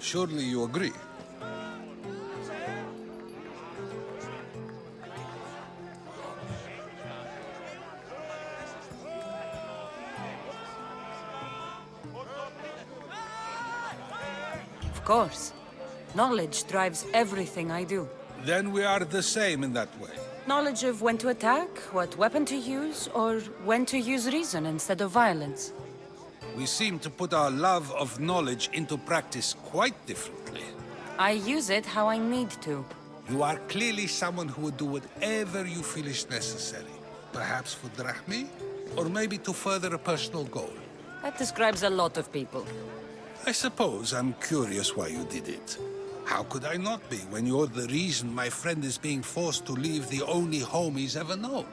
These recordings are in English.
Surely you agree? Of course. Knowledge drives everything I do. Then we are the same in that way. Knowledge of when to attack, what weapon to use, or when to use reason instead of violence. We seem to put our love of knowledge into practice quite differently. I use it how I need to. You are clearly someone who would do whatever you feel is necessary. Perhaps for drachmi, or maybe to further a personal goal. That describes a lot of people. I suppose I'm curious why you did it. How could I not be when you're the reason my friend is being forced to leave the only home he's ever known?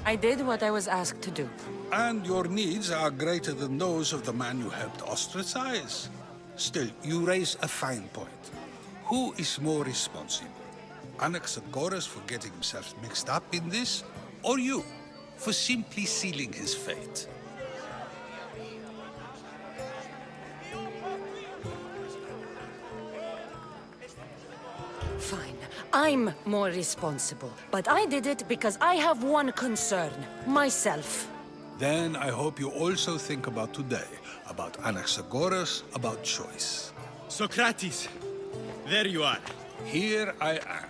I did what I was asked to do. And your needs are greater than those of the man you helped ostracize. Still, you raise a fine point. Who is more responsible? Anaxagoras for getting himself mixed up in this, or you for simply sealing his fate? Fine. I'm more responsible. But I did it because I have one concern. Myself. Then I hope you also think about today, about Anaxagoras, about choice. Socrates! There you are. Here I am.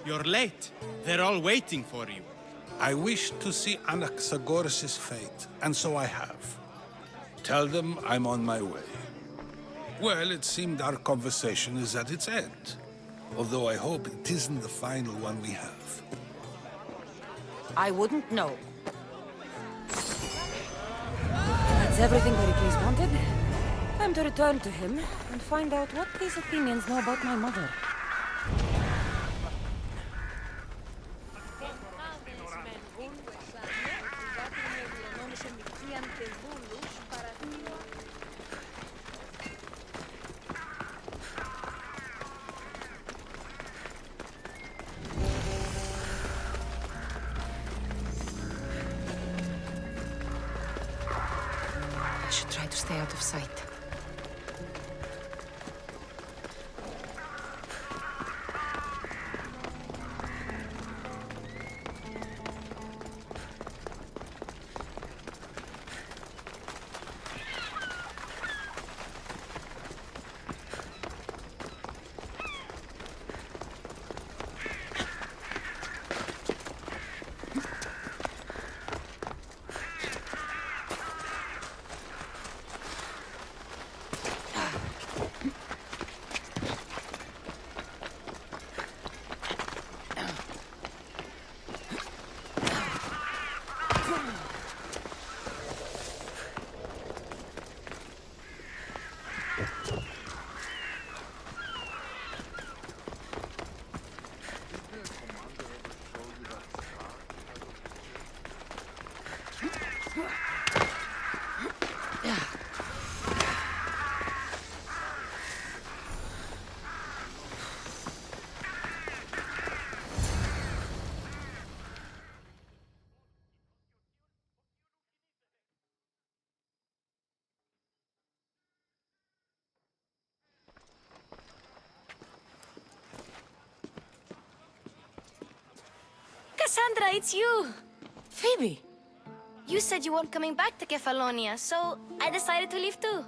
You're late. They're all waiting for you. I wish to see Anaxagoras' fate, and so I have. Tell them I'm on my way. Well, it seemed our conversation is at its end. Although I hope it isn't the final one we have. I wouldn't know. That's everything Pericles wanted. Time to return to him and find out what these Athenians know about my mother. I should try to stay out of sight. Cassandra, it's you! Phoebe! You said you weren't coming back to Kefalonia, so I decided to leave too.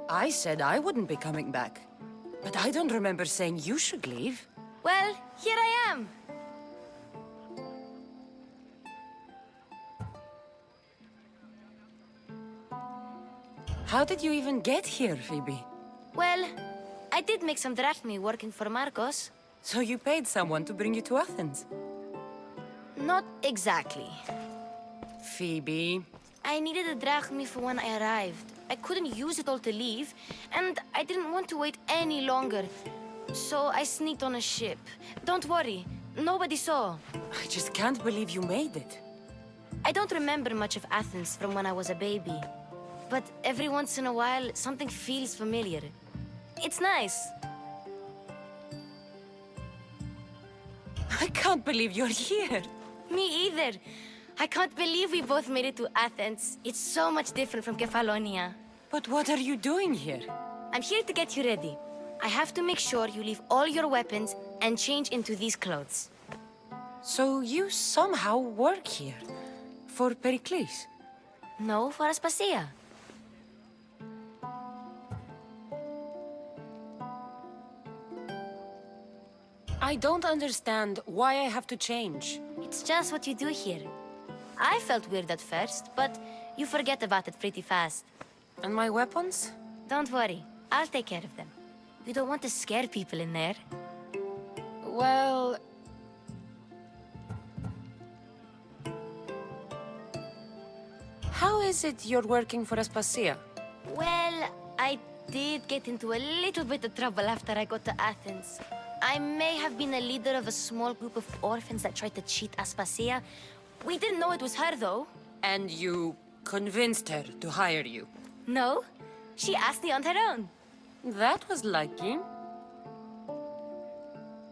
I said I wouldn't be coming back. But I don't remember saying you should leave. Well, here I am. How did you even get here, Phoebe? Well, I did make some drachmi working for Marcos. So you paid someone to bring you to Athens? Not exactly. Phoebe... I needed a drachmi for when I arrived. I couldn't use it all to leave, and I didn't want to wait any longer. So I sneaked on a ship. Don't worry, nobody saw. I just can't believe you made it. I don't remember much of Athens from when I was a baby. But every once in a while, something feels familiar. It's nice. I can't believe you're here. Me either. I can't believe we both made it to Athens. It's so much different from Kefalonia. But what are you doing here? I'm here to get you ready. I have to make sure you leave all your weapons and change into these clothes. So you somehow work here? For Pericles? No, for Aspasia. I don't understand why I have to change. It's just what you do here. I felt weird at first, but you forget about it pretty fast. And my weapons? Don't worry, I'll take care of them. We don't want to scare people in there. Well... How is it you're working for Aspasia? Well, I did get into a little bit of trouble after I got to Athens. I may have been a leader of a small group of orphans that tried to cheat Aspasia. We didn't know it was her, though. And you convinced her to hire you? No, she asked me on her own. That was lucky.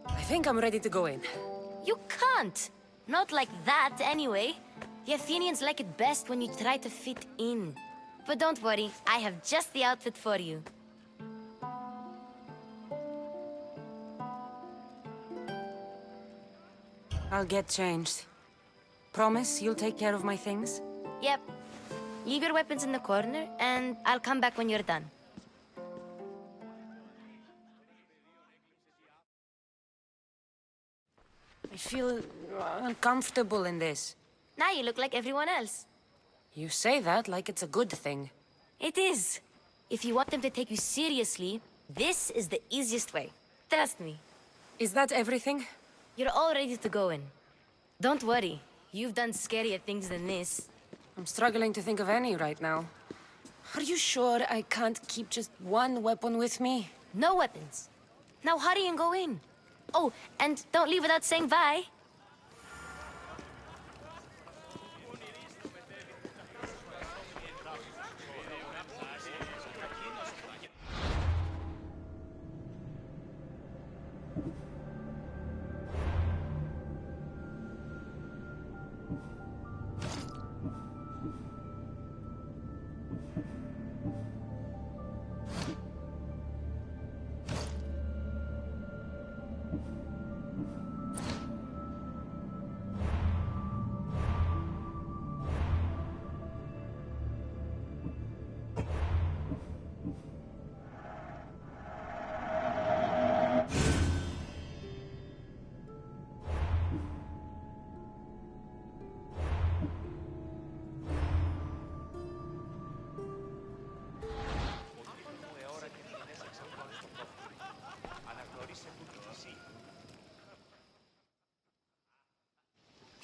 I think I'm ready to go in. You can't. Not like that, anyway. The Athenians like it best when you try to fit in. But don't worry, I have just the outfit for you. I'll get changed. Promise you'll take care of my things? Yep. Leave your weapons in the corner, and I'll come back when you're done. I feel uncomfortable in this. Now you look like everyone else. You say that like it's a good thing. It is. If you want them to take you seriously, this is the easiest way. Trust me. Is that everything? You're all ready to go in. Don't worry. You've done scarier things than this. I'm struggling to think of any right now. Are you sure I can't keep just one weapon with me? No weapons. Now hurry and go in. Oh, and don't leave without saying bye.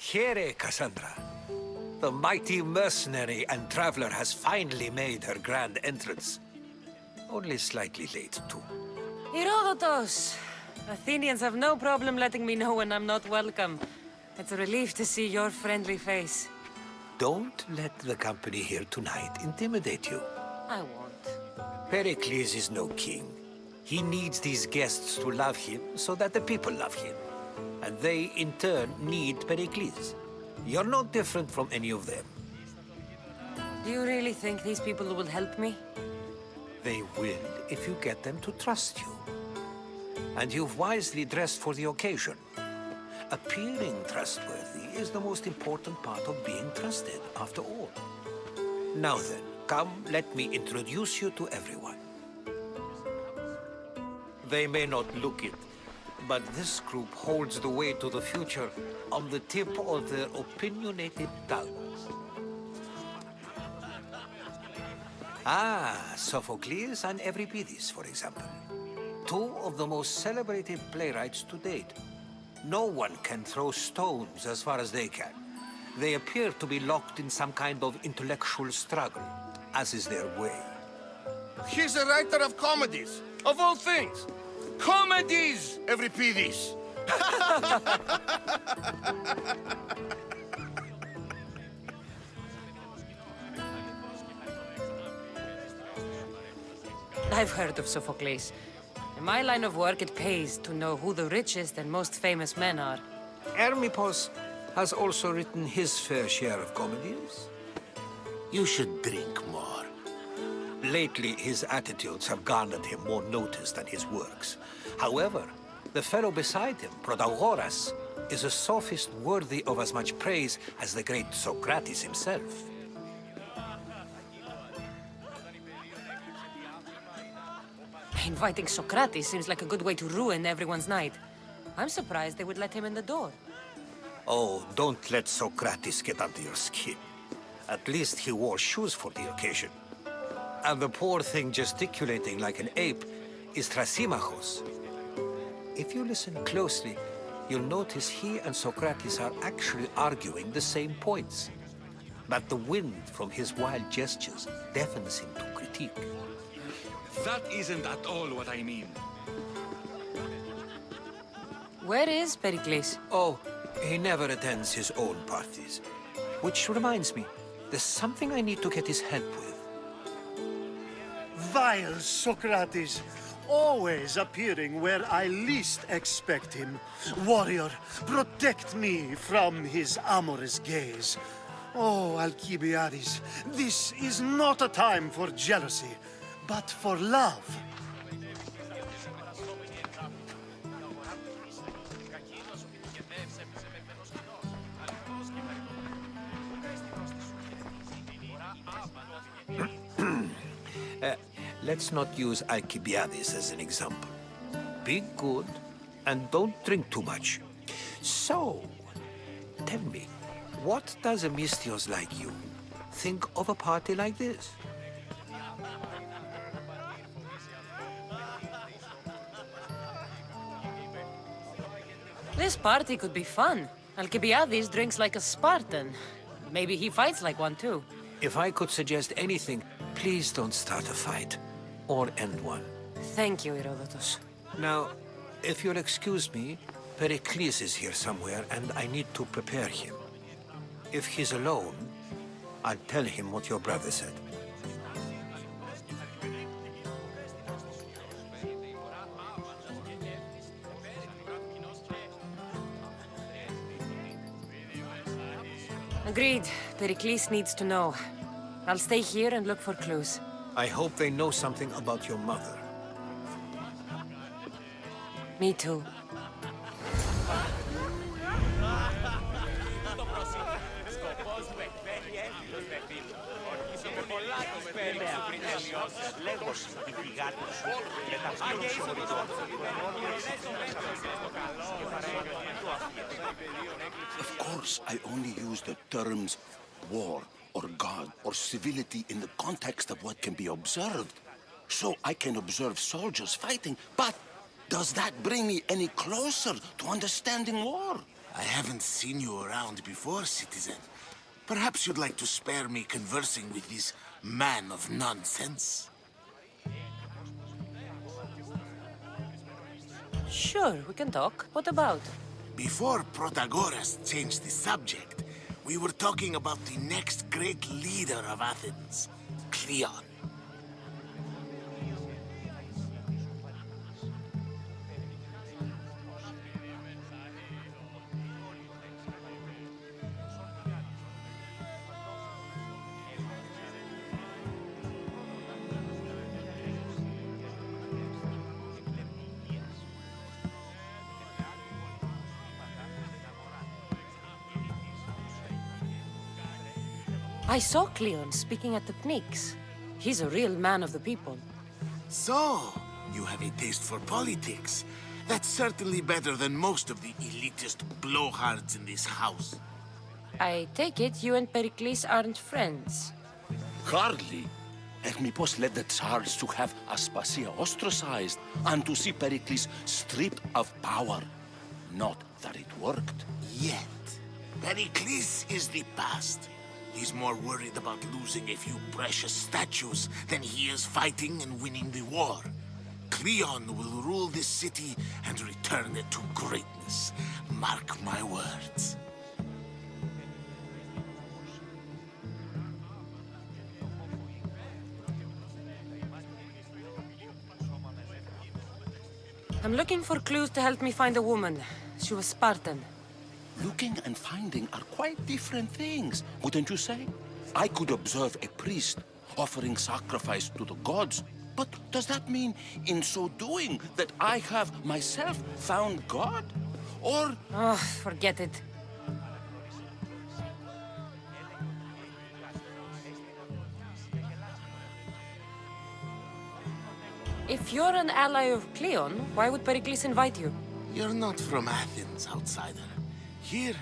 Here, Cassandra. The mighty mercenary and traveler has finally made her grand entrance. Only slightly late, too. Herodotus! Athenians have no problem letting me know when I'm not welcome. It's a relief to see your friendly face. Don't let the company here tonight intimidate you. I won't. Pericles is no king. He needs these guests to love him so that the people love him. And they, in turn, need Pericles. You're no different from any of them. Do you really think these people will help me? They will if you get them to trust you. And you've wisely dressed for the occasion. Appearing trustworthy is the most important part of being trusted, after all. Now then, come, let me introduce you to everyone. They may not look it, but this group holds the way to the future on the tip of their opinionated tongues. Ah, Sophocles and Euripides, for example. Two of the most celebrated playwrights to date. No one can throw stones as far as they can. They appear to be locked in some kind of intellectual struggle, as is their way. He's a writer of comedies, of all things. Comedies, Euripides. I've heard of Sophocles. In my line of work, it pays to know who the richest and most famous men are. Hermippos has also written his fair share of comedies. You should drink more. Lately, his attitudes have garnered him more notice than his works. However, the fellow beside him, Protagoras, is a sophist worthy of as much praise as the great Socrates himself. Inviting Socrates seems like a good way to ruin everyone's night. I'm surprised they would let him in the door. Oh, don't let Socrates get under your skin. At least he wore shoes for the occasion. And the poor thing gesticulating like an ape is Thrasymachos. If you listen closely, you'll notice he and Socrates are actually arguing the same points. But the wind from his wild gestures deafens him to critique. That isn't at all what I mean. Where is Pericles? Oh, he never attends his own parties. Which reminds me, there's something I need to get his help with. Vile Socrates, always appearing where I least expect him. Warrior, protect me from his amorous gaze. Oh, Alcibiades, this is not a time for jealousy, but for love. Let's not use Alcibiades as an example. Be good and don't drink too much. So, tell me, what does a Mystios like you think of a party like this? This party could be fun. Alcibiades drinks like a Spartan. Maybe he fights like one too. If I could suggest anything, please don't start a fight. Or end one. Thank you, Herodotus. Now, if you'll excuse me, Pericles is here somewhere and I need to prepare him. If he's alone, I'll tell him what your brother said. Agreed. Pericles needs to know. I'll stay here and look for clues. I hope they know something about your mother. Me too. Of course, I only use the terms war or God or civility in the context of what can be observed. So I can observe soldiers fighting, but does that bring me any closer to understanding war? I haven't seen you around before, citizen. Perhaps you'd like to spare me conversing with this man of nonsense? Sure, we can talk. What about? Before Protagoras changed the subject, we were talking about the next great leader of Athens, Cleon. I saw Cleon speaking at the Pnyx. He's a real man of the people. So, you have a taste for politics. That's certainly better than most of the elitist blowhards in this house. I take it you and Pericles aren't friends. Hardly. Hermippos led the Tsars to have Aspasia ostracized and to see Pericles stripped of power. Not that it worked. Yet, Pericles is the past. He's more worried about losing a few precious statues than he is fighting and winning the war. Cleon will rule this city and return it to greatness. Mark my words. I'm looking for clues to help me find a woman. She was Spartan. looking and finding are quite different things, wouldn't you say? I could observe a priest offering sacrifice to the gods, but does that mean, in so doing, that I have myself found God? Or... Oh, forget it. If you're an ally of Cleon, why would Pericles invite you? You're not from Athens, outsider. Here,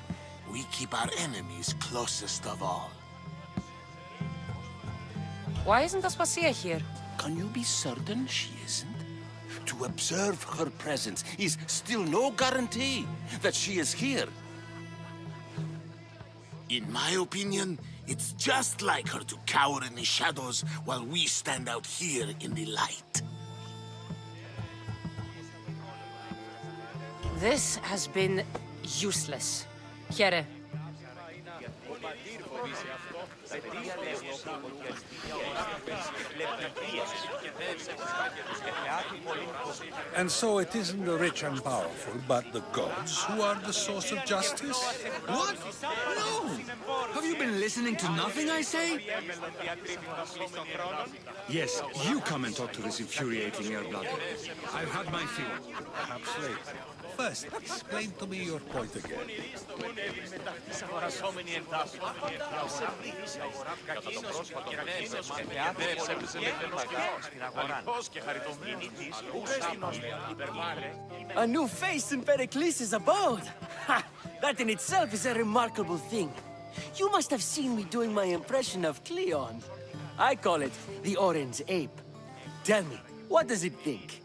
we keep our enemies closest of all. Why isn't Aspasia here? Can you be certain she isn't? To observe her presence is still no guarantee that she is here. In my opinion, it's just like her to cower in the shadows while we stand out here in the light. This has been useless. Here. And so it isn't the rich and powerful, but the gods who are the source of justice? What? No! Have you been listening to nothing I say? Yes, you come and talk to this infuriating airblood. I've had my fill. Perhaps later. First, explain to me your point again. A new face in Pericles' abode! Ha! That in itself is a remarkable thing. You must have seen me doing my impression of Cleon. I call it the Orange Ape. Tell me, what does it think?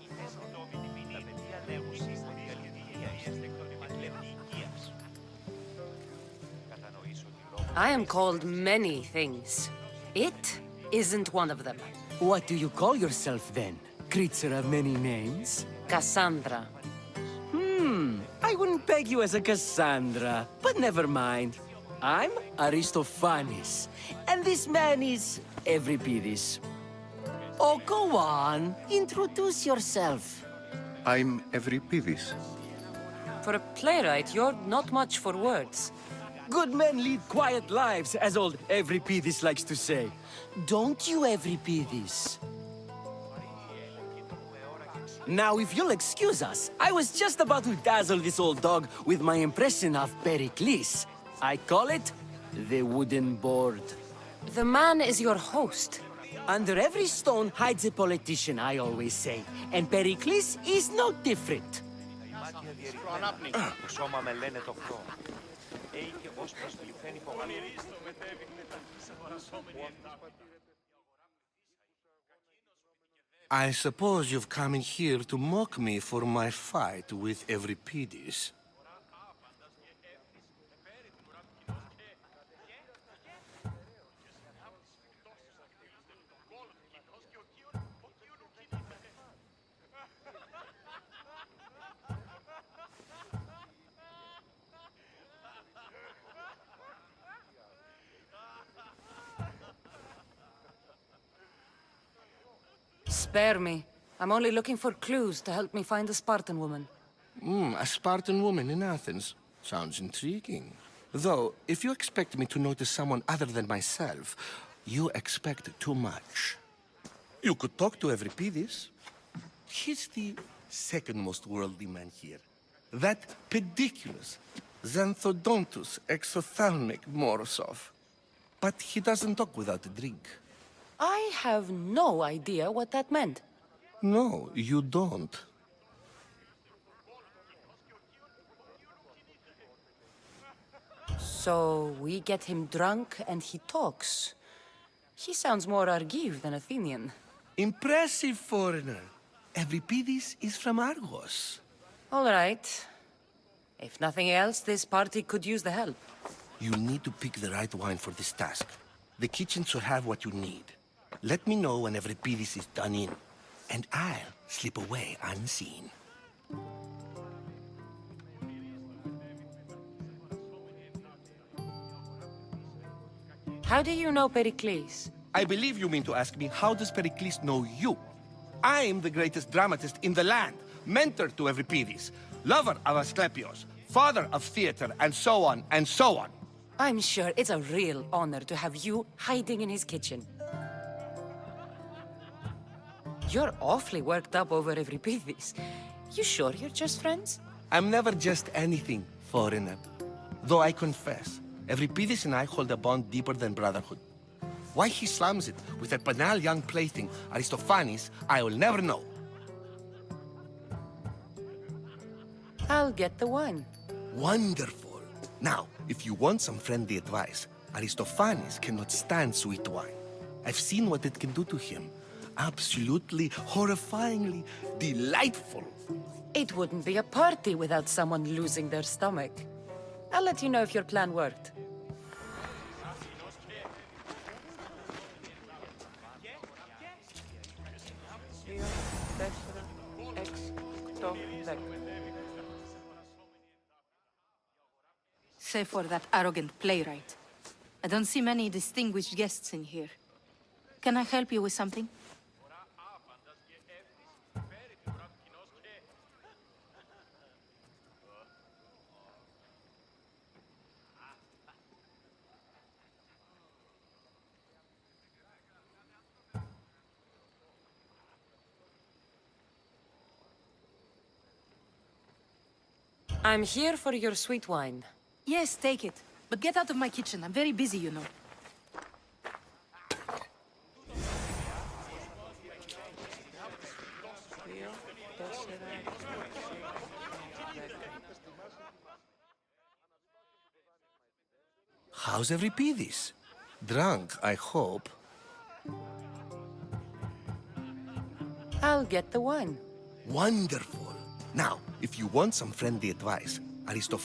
I am called many things. It isn't one of them. What do you call yourself then? Creature of many names? Cassandra. I wouldn't peg you as a Cassandra, but never mind. I'm Aristophanes, and this man is Euripides. Oh, go on. Introduce yourself. I'm Euripides. For a playwright, you're not much for words. Good men lead quiet lives, as old Euripides likes to say. Don't you, Euripides? Now, if you'll excuse us, I was just about to dazzle this old dog with my impression of Pericles. I call it the wooden board. The man is your host. Under every stone hides a politician, I always say. And Pericles is no different. I suppose you've come in here to mock me for my fight with Euripides. Spare me. I'm only looking for clues to help me find a Spartan woman. A Spartan woman in Athens. Sounds intriguing. Though, if you expect me to notice someone other than myself, you expect too much. You could talk to Euripides. He's the second most worldly man here. That pediculous Xanthodontus exophthalmic Morosov. But he doesn't talk without a drink. I have no idea what that meant. No, you don't. So we get him drunk and he talks. He sounds more Argive than Athenian. Impressive foreigner. Euripides is from Argos. All right. If nothing else, this party could use the help. You need to pick the right wine for this task. The kitchen should have what you need. Let me know when Euripides is done in, and I'll slip away unseen. How do you know Pericles? I believe you mean to ask me, how does Pericles know you? I am the greatest dramatist in the land, mentor to Euripides, lover of Asclepios, father of theater, and so on, and so on. I'm sure it's a real honor to have you hiding in his kitchen. You're awfully worked up over Euripides. You sure you're just friends? I'm never just anything, foreigner. Though I confess, Euripides and I hold a bond deeper than brotherhood. Why he slams it with that banal young plaything, Aristophanes, I will never know. I'll get the wine. Wonderful. Now, if you want some friendly advice, Aristophanes cannot stand sweet wine. I've seen what it can do to him. Absolutely, horrifyingly delightful. It wouldn't be a party without someone losing their stomach. I'll let you know if your plan worked. Save for that arrogant playwright. I don't see many distinguished guests in here. Can I help you with something? I'm here for your sweet wine. Yes, take it. But get out of my kitchen. I'm very busy, you know. How's Euripides? Drunk, I hope. I'll get the wine. Wonderful. Now, if you want some friendly advice,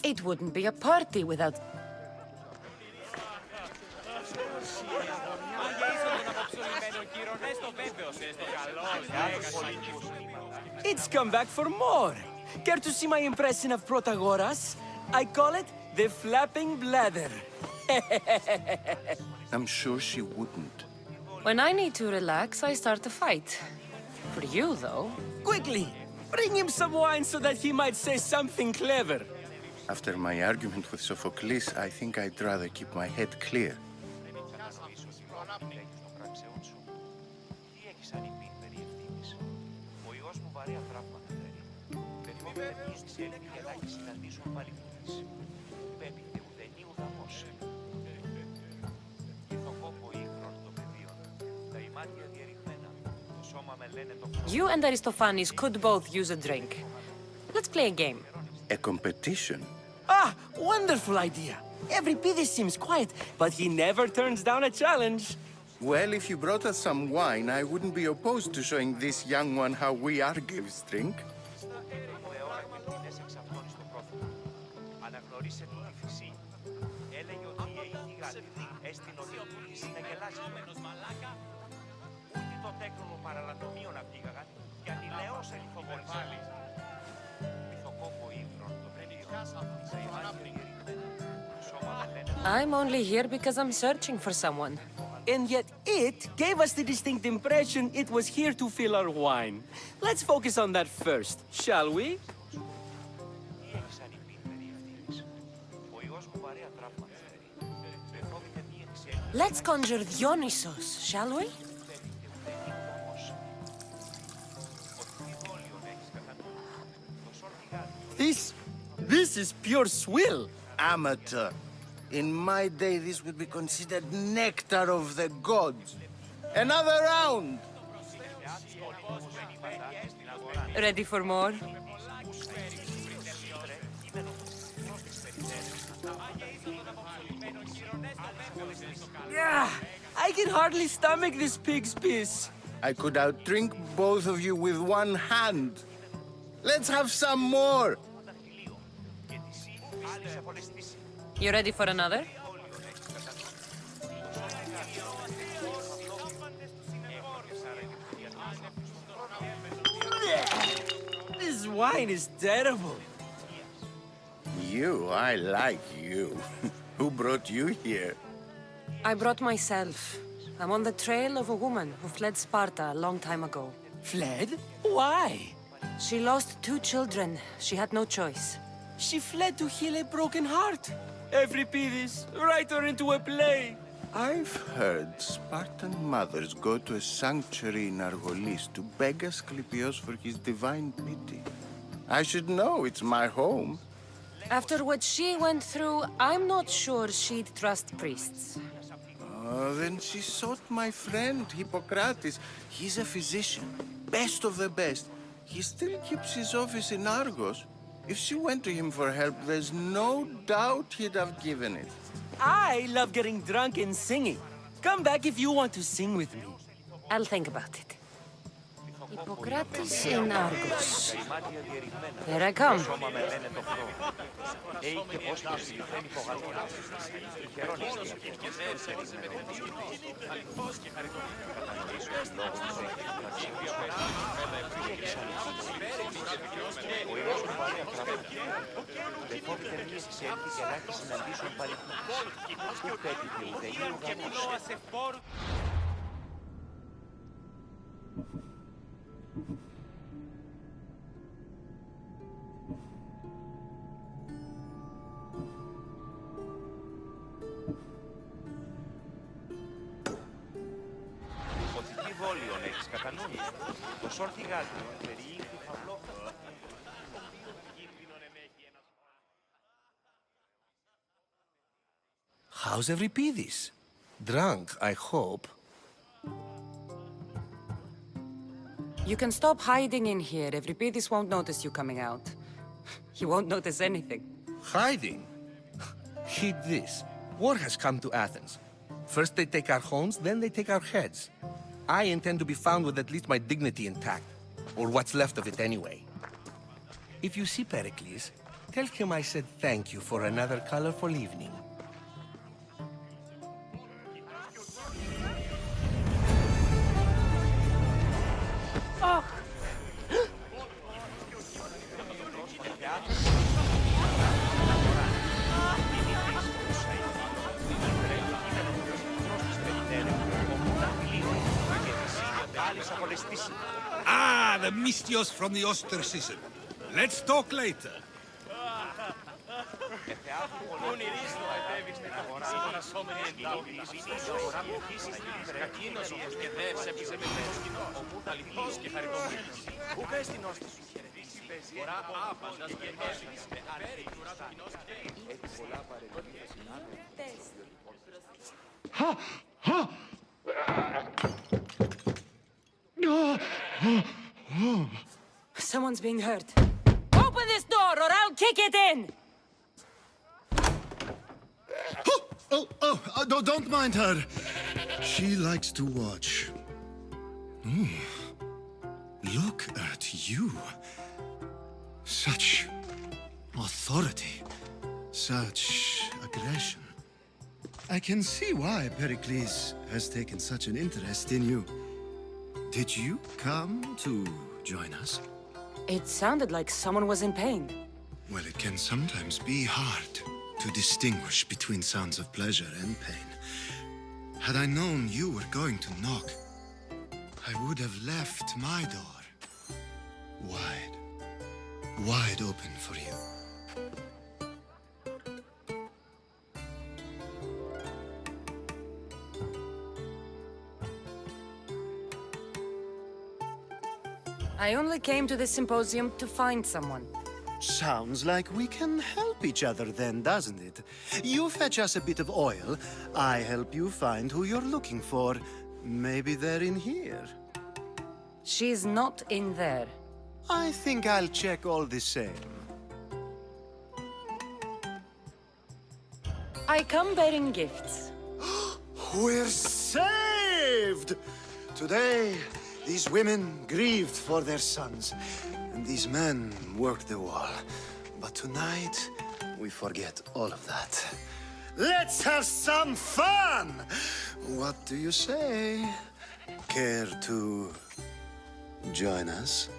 It wouldn't be a party without... It's come back for more. Care to see my impression of Protagoras? I call it the flapping bladder. I'm sure she wouldn't. When I need to relax, I start a fight. For you, though. Quickly, bring him some wine so that he might say something clever. After my argument with Sophocles, I think I'd rather keep my head clear. You and Aristophanes could both use a drink. Let's play a game. A competition? Ah, wonderful idea. Euripides seems quiet, but he never turns down a challenge. Well, if you brought us some wine, I wouldn't be opposed to showing this young one how we Argives drink. I'm only here because I'm searching for someone. And yet it gave us the distinct impression it was here to fill our wine. Let's focus on that first, shall we? Let's conjure Dionysos, shall we? This is pure swill. Amateur. In my day, this would be considered nectar of the gods. Another round! Ready for more? Yeah, I can hardly stomach this pig's piss. I could outdrink both of you with one hand. Let's have some more! You ready for another? This wine is terrible. You, I like you. Who brought you here? I brought myself. I'm on the trail of a woman who fled Sparta a long time ago. Fled? Why? She lost 2 children. She had no choice. She fled to heal a broken heart. Euripides, write her into a play. I've heard Spartan mothers go to a sanctuary in Argolis to beg Asclepios for his divine pity. I should know, it's my home. After what she went through, I'm not sure she'd trust priests. Then she sought my friend, Hippocrates. He's a physician, best of the best. He still keeps his office in Argos. If she went to him for help, there's no doubt he'd have given it. I love getting drunk and singing. Come back if you want to sing with me. I'll think about it. Hippocrates in Argos. Here I come. How's Euripides? Drunk, I hope. You can stop hiding in here. Euripides won't notice you coming out. He won't notice anything. Hiding? Heed this. War has come to Athens. First they take our homes, then they take our heads. I intend to be found with at least my dignity intact. Or what's left of it anyway. If you see Pericles, tell him I said thank you for another colorful evening. Oh! Ah, the Mystios from the ostracism. Let's talk later. Someone's being hurt. Open this door or I'll kick it in! No, don't mind her. She likes to watch. Look at you. Such authority. Such aggression. I can see why Pericles has taken such an interest in you. Did you come to join us? It sounded like someone was in pain. Well, it can sometimes be hard to distinguish between sounds of pleasure and pain. Had I known you were going to knock, I would have left my door wide open for you. I only came to this symposium to find someone. Sounds like we can help each other then, doesn't it? You fetch us a bit of oil, I help you find who you're looking for. Maybe they're in here. She's not in there. I think I'll check all the same. I come bearing gifts. We're saved! Today, these women grieved for their sons, and these men worked the wall. But tonight, we forget all of that. Let's have some fun! What do you say? Care to join us?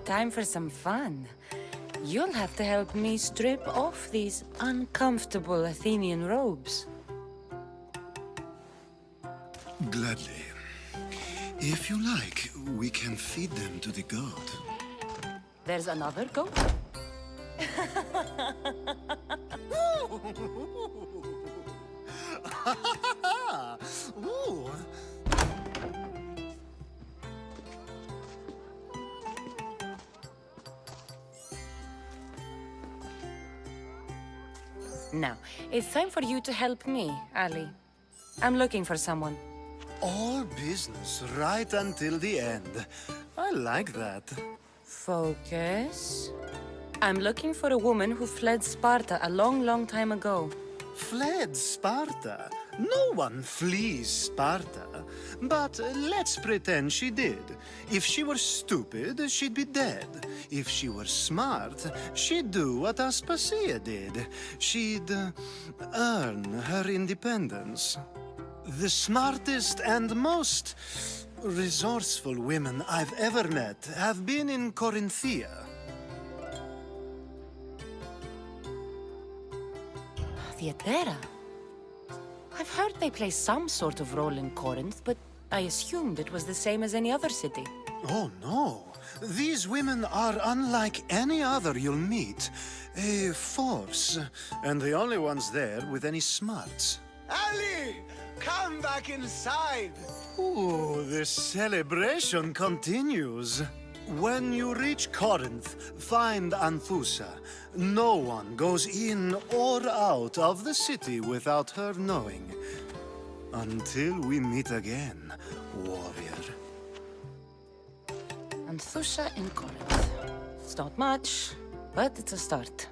time for some fun. You'll have to help me strip off these uncomfortable Athenian robes. Gladly. If you like, we can feed them to the goat. There's another goat? Ooh. Now, it's time for you to help me, Ali. I'm looking for someone. All business right until the end. I like that. Focus. I'm looking for a woman who fled Sparta a long, long time ago. Fled Sparta? No one flees Sparta. But let's pretend she did. If she were stupid, she'd be dead. If she were smart, she'd do what Aspasia did. She'd earn her independence. The smartest and most resourceful women I've ever met have been in Corinthia. Theatera? I've heard they play some sort of role in Corinth, but I assumed it was the same as any other city. Oh, no. These women are unlike any other you'll meet. A force, and the only ones there with any smarts. Ali! Come back inside! Ooh, the celebration continues. When you reach Corinth, find Anthusa. No one goes in or out of the city without her knowing. Until we meet again, warrior. Anthusa in Corinth. It's not much, but it's a start.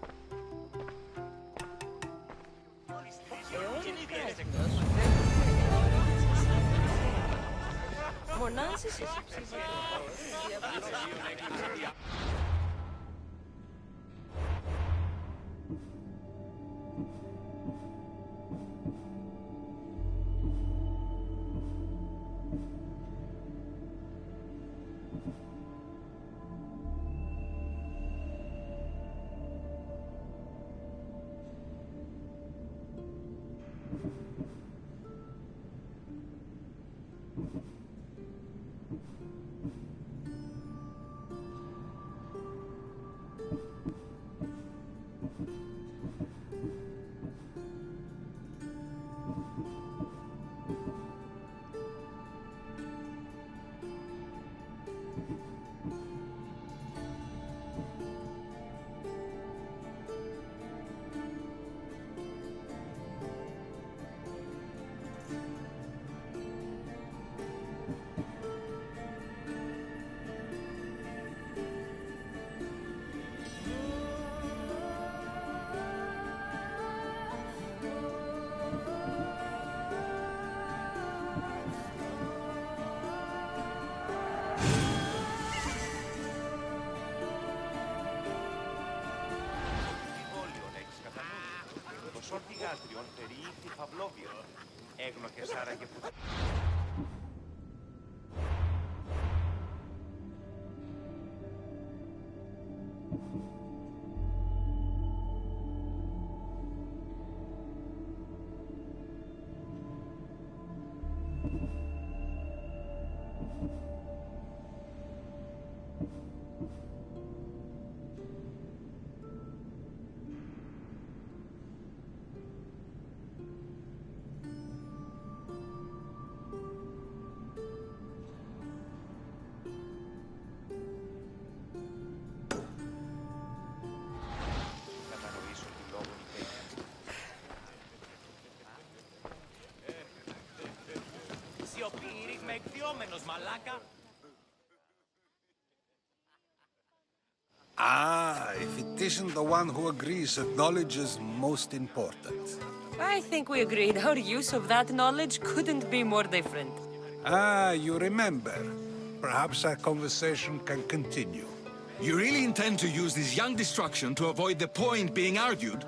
Ah, if it isn't the one who agrees that knowledge is most important. I think we agreed our use of that knowledge couldn't be more different. Ah, you remember. Perhaps our conversation can continue. You really intend to use this young destruction to avoid the point being argued?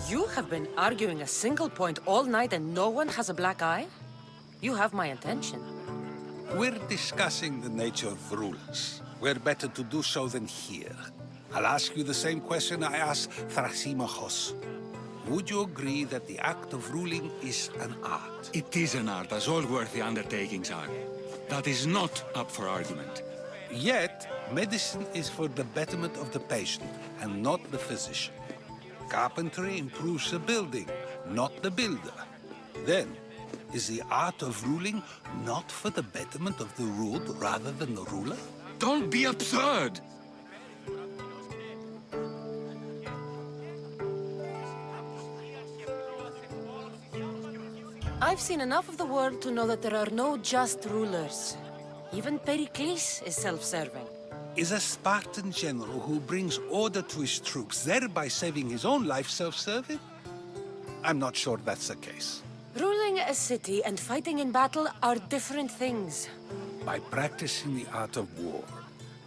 You have been arguing a single point all night and no one has a black eye? You have my attention. We're discussing the nature of rulers. Where better to do so than here? I'll ask you the same question I asked Thrasimachos. Would you agree that the act of ruling is an art? It is an art, as all worthy undertakings are. That is not up for argument. Yet, medicine is for the betterment of the patient, and not the physician. Carpentry improves the building, not the builder. Then, is the art of ruling not for the betterment of the ruled rather than the ruler? Don't be absurd! I've seen enough of the world to know that there are no just rulers. Even Pericles is self-serving. Is a Spartan general who brings order to his troops, thereby saving his own life, self-serving? I'm not sure that's the case. Ruling a city and fighting in battle are different things. By practicing the art of war,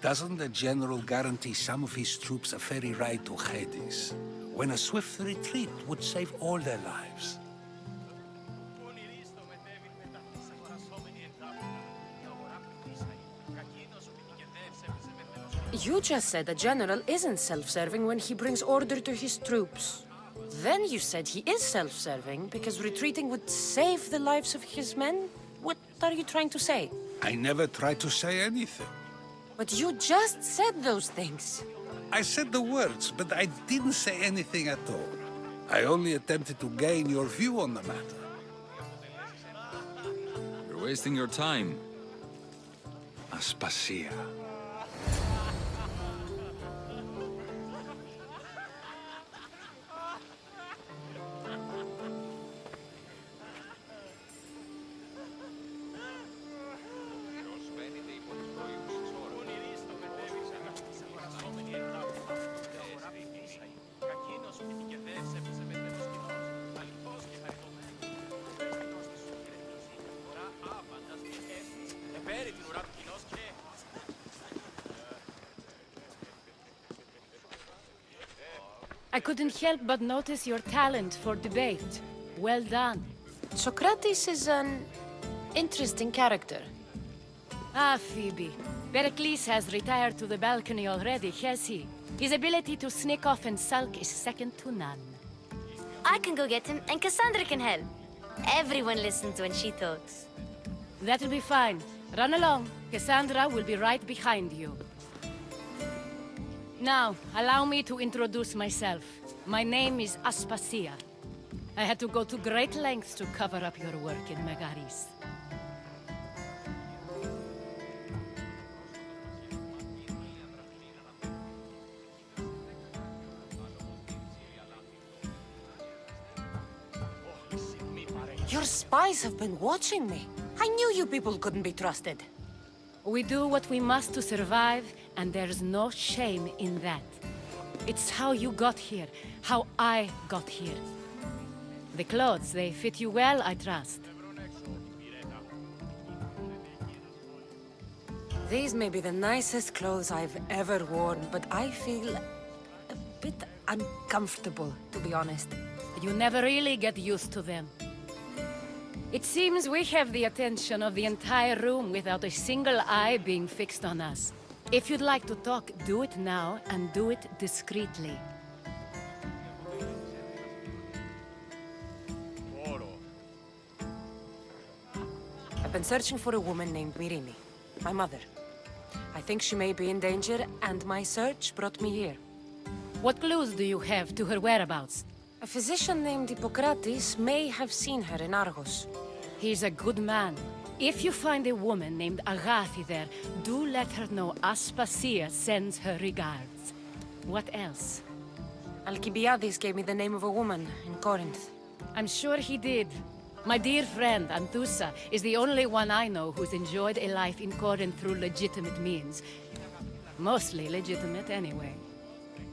doesn't the general guarantee some of his troops a ferry ride to Hades, when a swift retreat would save all their lives? You just said a general isn't self-serving when he brings order to his troops. Then you said he is self-serving because retreating would save the lives of his men? What are you trying to say? I never tried to say anything. But you just said those things. I said the words, but I didn't say anything at all. I only attempted to gain your view on the matter. You're wasting your time. Aspasia. I couldn't help but notice your talent for debate. Well done. Socrates is an interesting character. Ah, Phoebe. Pericles has retired to the balcony already, has he? His ability to sneak off and sulk is second to none. I can go get him, and Cassandra can help. Everyone listens when she talks. That'll be fine. Run along. Cassandra will be right behind you. Now, allow me to introduce myself. My name is Aspasia. I had to go to great lengths to cover up your work in Megaris. Your spies have been watching me. I knew you people couldn't be trusted. We do what we must to survive, and there's no shame in that. It's how you got here, how I got here. The clothes, they fit you well, I trust. These may be the nicest clothes I've ever worn, but I feel a bit uncomfortable, to be honest. You never really get used to them. It seems we have the attention of the entire room without a single eye being fixed on us. If you'd like to talk, do it now, and do it discreetly. I've been searching for a woman named Myrine, my mother. I think she may be in danger, and my search brought me here. What clues do you have to her whereabouts? A physician named Hippocrates may have seen her in Argos. He's a good man. If you find a woman named Agathi there, do let her know Aspasia sends her regards. What else? Alcibiades gave me the name of a woman in Corinth. I'm sure he did. My dear friend, Anthusa, is the only one I know who's enjoyed a life in Corinth through legitimate means. Mostly legitimate, anyway.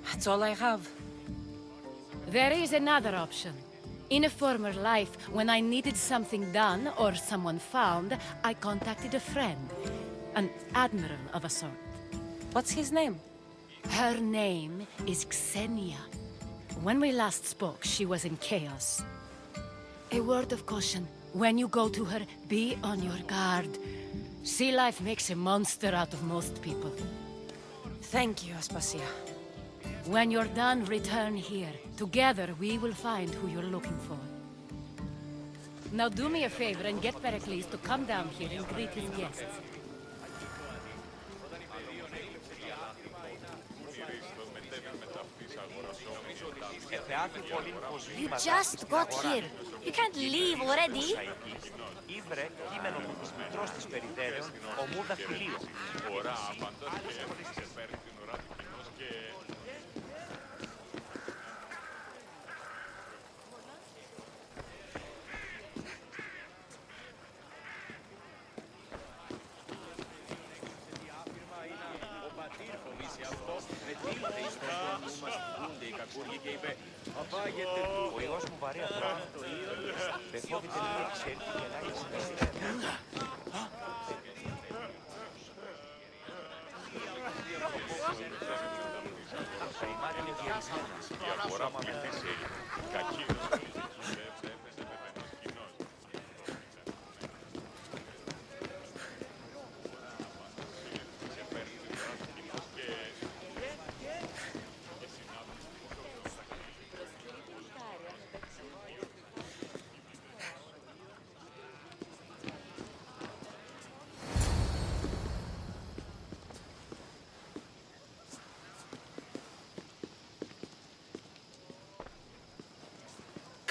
That's all I have. There is another option. In a former life, when I needed something done or someone found, I contacted a friend. An admiral of a sort. What's his name? Her name is Xenia. When we last spoke, she was in chaos. A word of caution. When you go to her, be on your guard. Sea life makes a monster out of most people. Thank you, Aspasia. When you're done, return here. Together, we will find who you're looking for. Now do me a favor and get Pericles to come down here and greet his guests. You just got here. You can't leave already.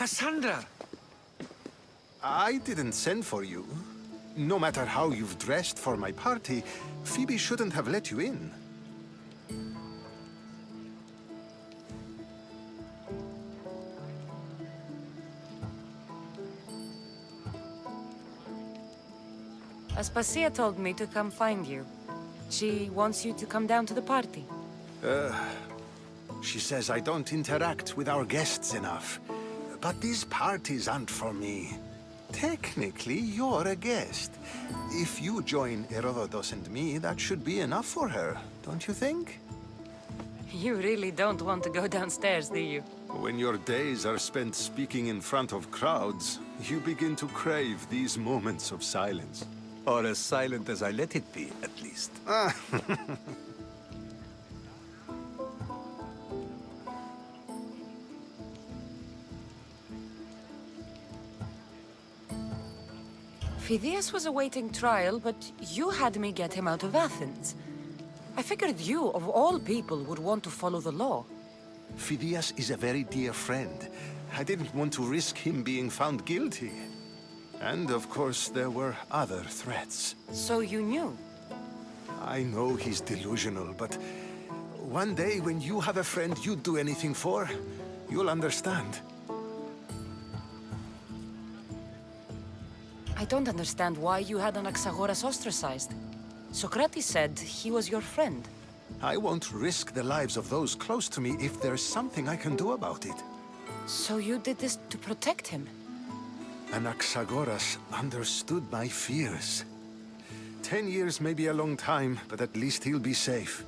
Cassandra! I didn't send for you. No matter how you've dressed for my party, Phoebe shouldn't have let you in. Aspasia told me to come find you. She wants you to come down to the party. She says I don't interact with our guests enough. But these parties aren't for me. Technically, you're a guest. If you join Herodotus and me, that should be enough for her, don't you think? You really don't want to go downstairs, do you? When your days are spent speaking in front of crowds, you begin to crave these moments of silence. Or as silent as I let it be, at least. Phidias was awaiting trial, but you had me get him out of Athens. I figured you, of all people, would want to follow the law. Phidias is a very dear friend. I didn't want to risk him being found guilty. And, of course, there were other threats. So you knew? I know he's delusional, but one day when you have a friend you'd do anything for, you'll understand. I don't understand why you had Anaxagoras ostracized. Socrates said he was your friend. I won't risk the lives of those close to me if there's something I can do about it. So you did this to protect him? Anaxagoras understood my fears. 10 years may be a long time, but at least he'll be safe.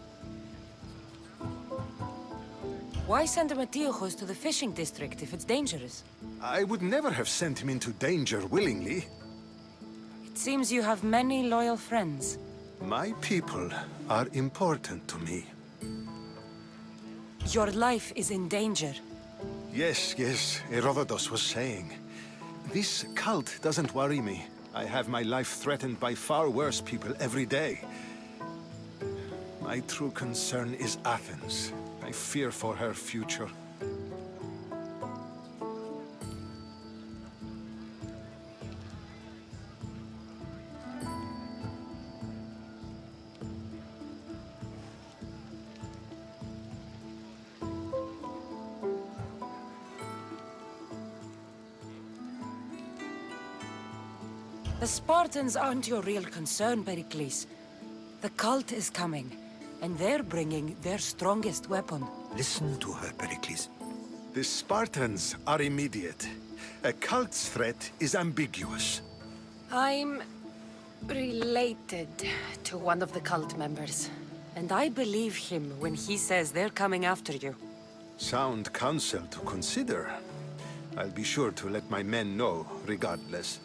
Why send Antiochos to the fishing district if it's dangerous? I would never have sent him into danger willingly. It seems you have many loyal friends. My people are important to me. Your life is in danger. Yes, Herodotus was saying. This cult doesn't worry me. I have my life threatened by far worse people every day. My true concern is Athens. I fear for her future. The Spartans aren't your real concern, Pericles. The cult is coming, and they're bringing their strongest weapon. Listen to her, Pericles. The Spartans are immediate. A cult's threat is ambiguous. I'm related to one of the cult members, and I believe him when he says they're coming after you. Sound counsel to consider. I'll be sure to let my men know, regardless.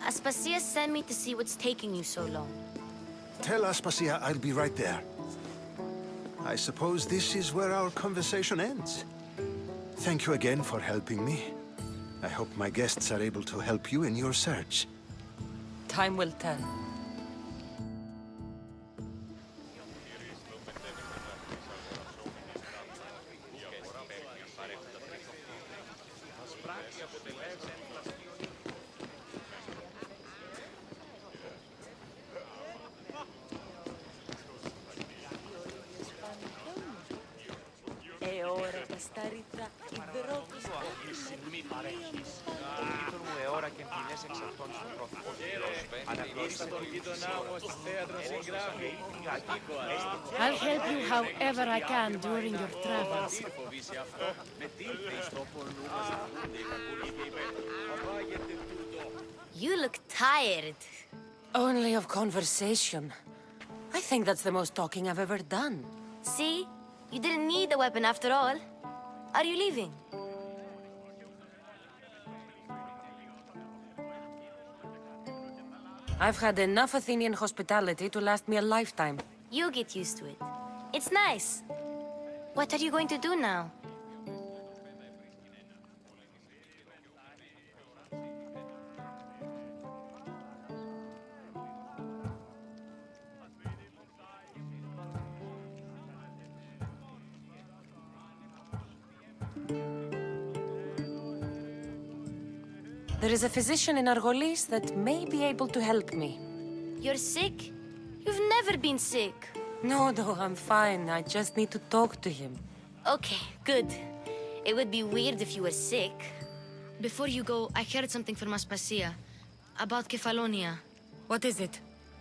Aspasia sent me to see what's taking you so long. Tell Aspasia I'll be right there. I suppose this is where our conversation ends. Thank you again for helping me. I hope my guests are able to help you in your search. Time will tell. I'll help you however I can during your travels. You look tired. Only of conversation. I think that's the most talking I've ever done. See? You didn't need the weapon after all. Are you leaving? I've had enough Athenian hospitality to last me a lifetime. You get used to it. It's nice. What are you going to do now? There is a physician in Argolis that may be able to help me. You're sick? You've never been sick. No, I'm fine. I just need to talk to him. Okay, good. It would be weird if you were sick. Before you go, I heard something from Aspasia about Kefalonia. What is it?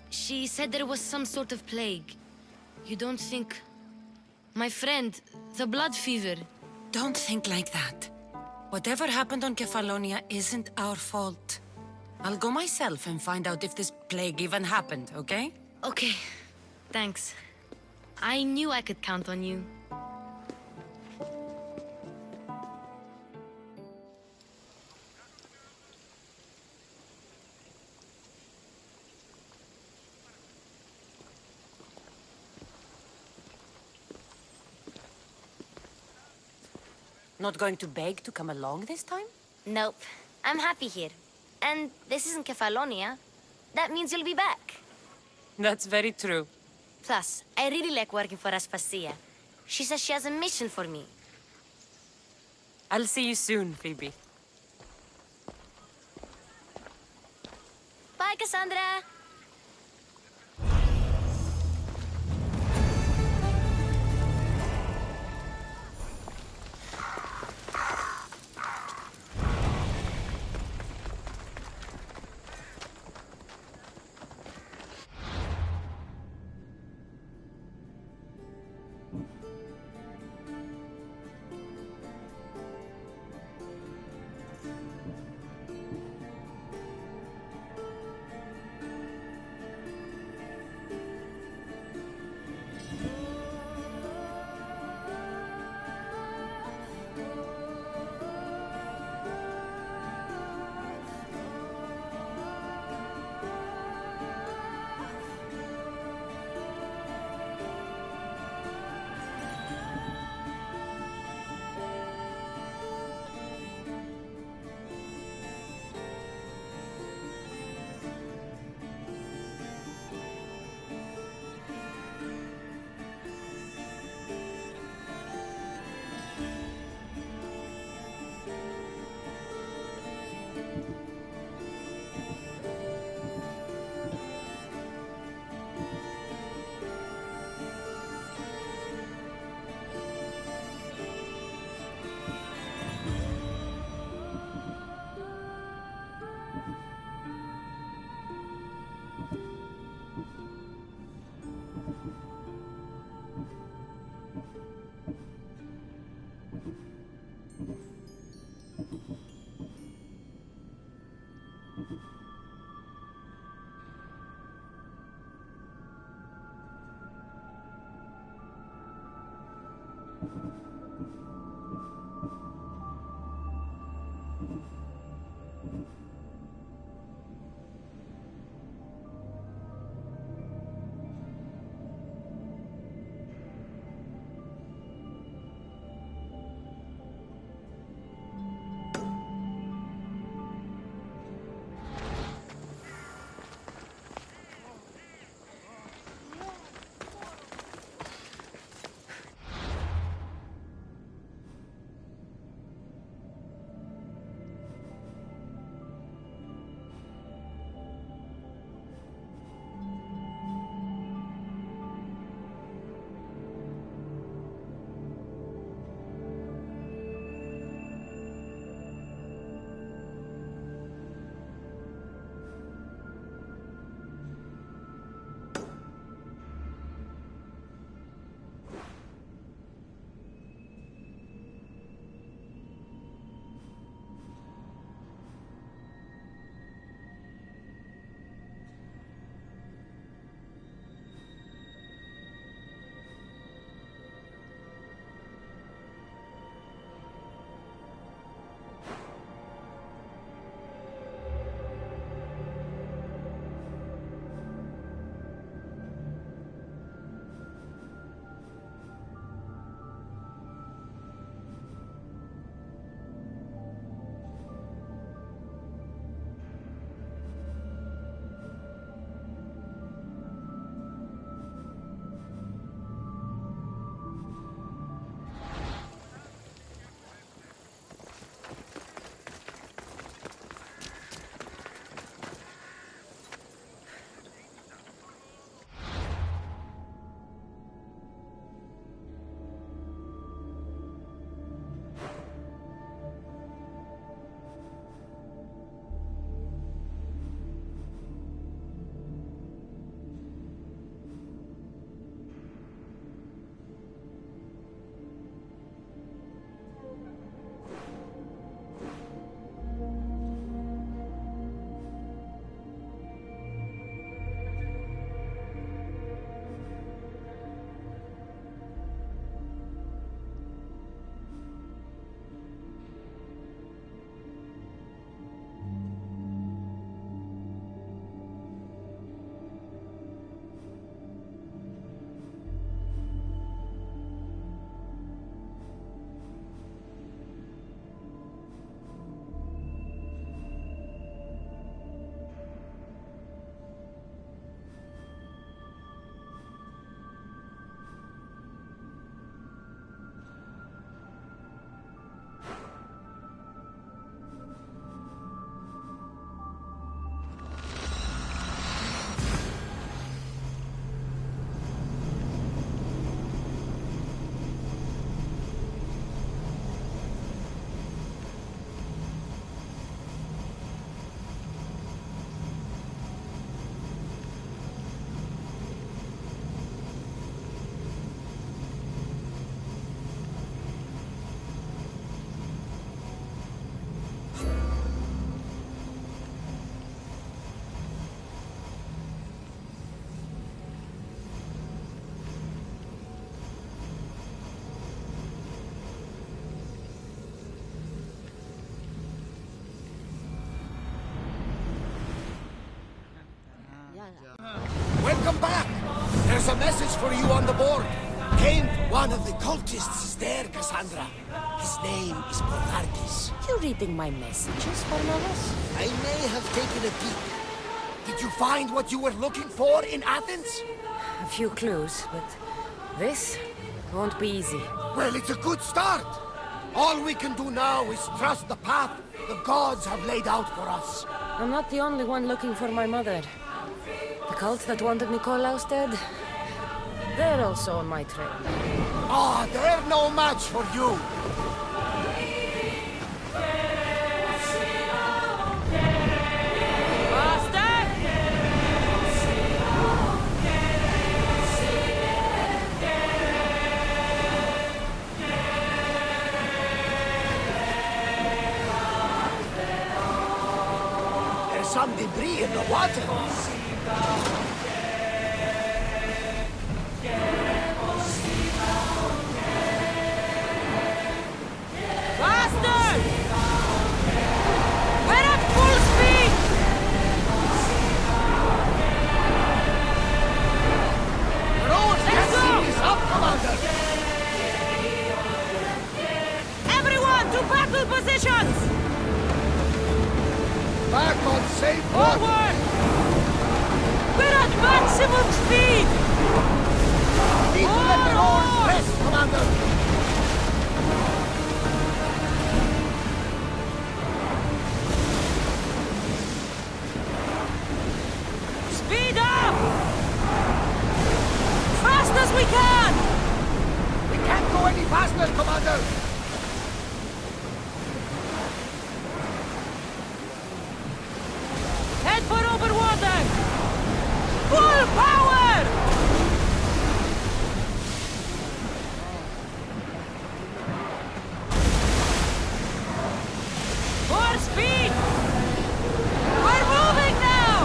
She said there was some sort of plague. You don't think... My friend, the blood fever. Don't think like that. Whatever happened on Kefalonia isn't our fault. I'll go myself and find out if this plague even happened, okay? Okay, thanks. I knew I could count on you. Not going to beg to come along this time? Nope. I'm happy here. And this isn't Kefalonia. That means you'll be back. That's very true. Plus, I really like working for Aspasia. She says she has a mission for me. I'll see you soon, Phoebe. Bye, Cassandra! Welcome back! There's a message for you on the board. Came from one of the cultists there, Cassandra. His name is Bogardis. You reading my messages, Barnabas? I may have taken a peek. Did you find what you were looking for in Athens? A few clues, but this won't be easy. Well, it's a good start. All we can do now is trust the path the gods have laid out for us. I'm not the only one looking for my mother. The cult that wanted Nikolaus dead, they're also on my trail. Ah, they're no match for you. There's some debris in the water. Positions! Back on safe Forward! We're at maximum speed! Need to let the oars rest, Commander! Speed up! Fast as we can! We can't go any faster, Commander! Head for over water! Full power! More speed! We're moving now!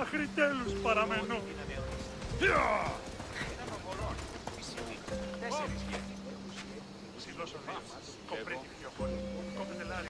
Αχριτέλους παραμένω.